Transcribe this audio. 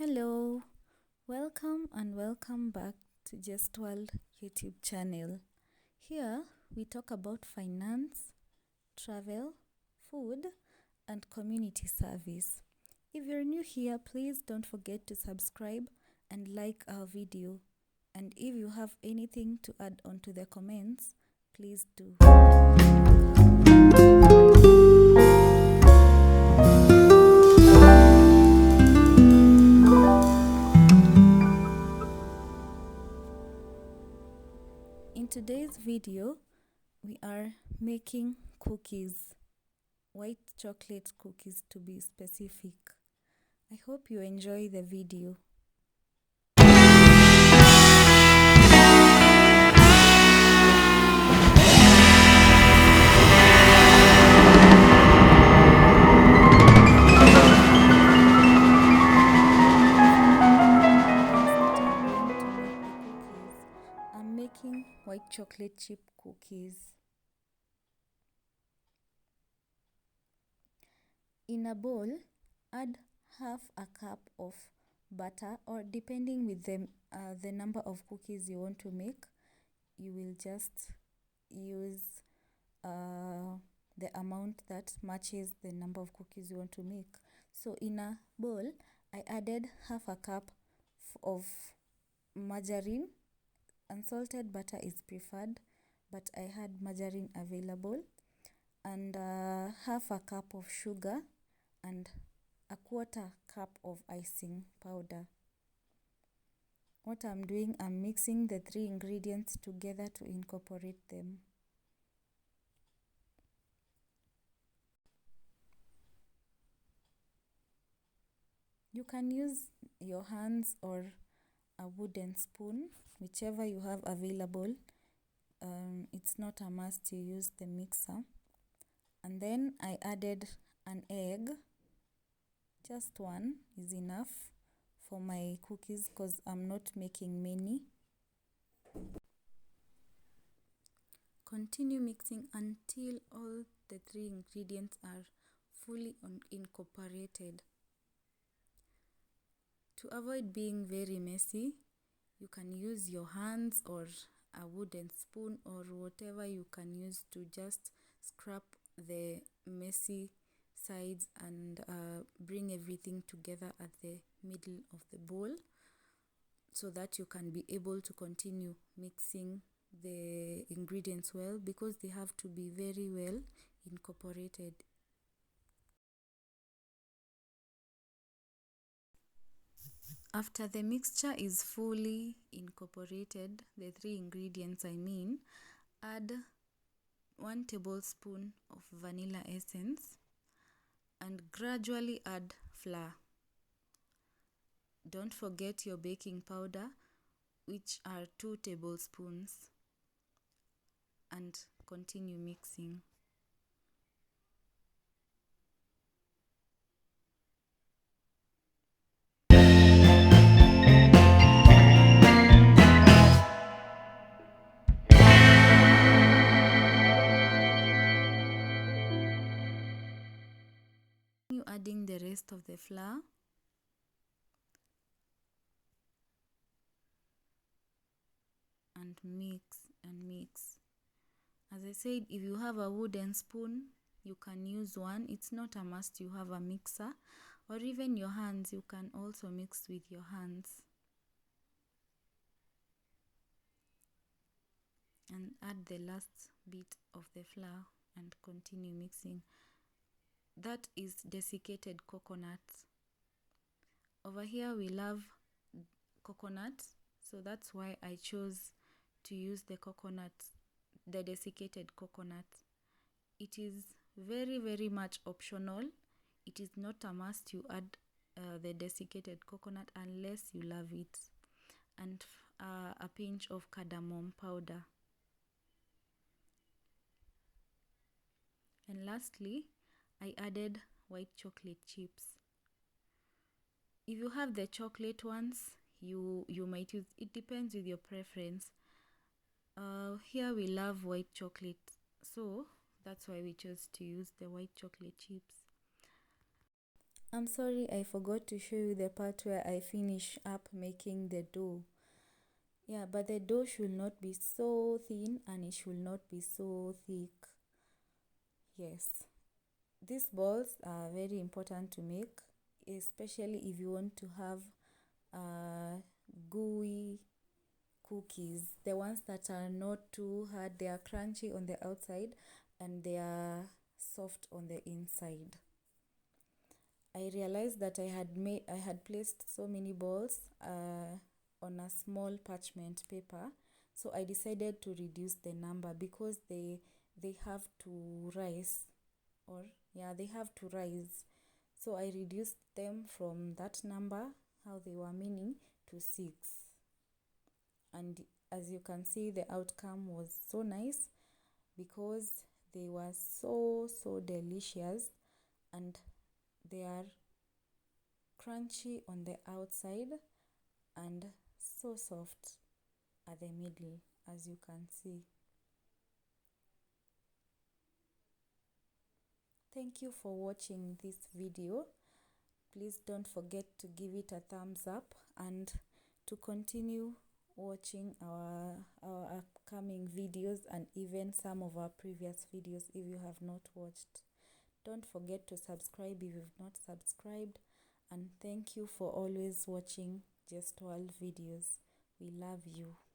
Hello, welcome back to Jest YouTube channel. Here we talk about finance, travel, food, and community service. If you're new here, please don't forget to subscribe and like our video. And if you have anything to add onto the comments, please do. In today's video, we are making cookies, white chocolate cookies to be specific. I hope you enjoy the video. I'm making white chocolate chip cookies. In a bowl, add half a cup of butter, or depending with the number of cookies you want to make, you will just use the amount that matches the number of cookies you want to make. So in a bowl, I added half a cup of margarine. Unsalted butter is preferred, but I had margarine available, and half a cup of sugar and a quarter cup of icing powder. What I'm doing, I'm mixing the three ingredients together to incorporate them. You can use your hands or a wooden spoon, whichever you have available. It's not a must you use the mixer. And then I added an egg. Just one is enough for my cookies because I'm not making many. Continue mixing until all the three ingredients are fully incorporated. To avoid being very messy, you can use your hands or a wooden spoon or whatever you can use to just scrap the messy sides and bring everything together at the middle of the bowl, so that you can be able to continue mixing the ingredients well, because they have to be very well incorporated. After the mixture is fully incorporated, the three ingredients add 1 tablespoon of vanilla essence and gradually add flour. Don't forget your baking powder, which are 2 tablespoons, and continue mixing. Adding the rest of the flour and mix. As I said, if you have a wooden spoon, you can use one. It's not a must you have a mixer, or even your hands, you can also mix with your hands. And add the last bit of the flour and continue mixing. That is desiccated coconut. Over here we love coconut, so that's why I chose to use the desiccated coconut. It is very much optional. It is not a must you add the desiccated coconut unless you love it. And a pinch of cardamom powder. And lastly, I added white chocolate chips. If you have the chocolate ones, you might use, it depends with your preference. Here we love white chocolate, so that's why we chose to use the white chocolate chips. I'm sorry, I forgot to show you the part where I finish up making the dough. Yeah, but the dough should not be so thin and it should not be so thick. Yes, these balls are very important to make, especially if you want to have gooey cookies, the ones that are not too hard. They are crunchy on the outside and they are soft on the inside. I realized that I had placed so many balls on a small parchment paper, so I decided to reduce the number because they have to rise, or yeah, they have to rise. So I reduced them from that number, how they were meaning, to 6. And as you can see, the outcome was so nice because they were so delicious, and they are crunchy on the outside and so soft at the middle, as you can see. Thank you for watching this video. Please don't forget to give it a thumbs up and to continue watching our upcoming videos and even some of our previous videos if you have not watched. Don't forget to subscribe if you've not subscribed, and thank you for always watching Just World videos. We love you.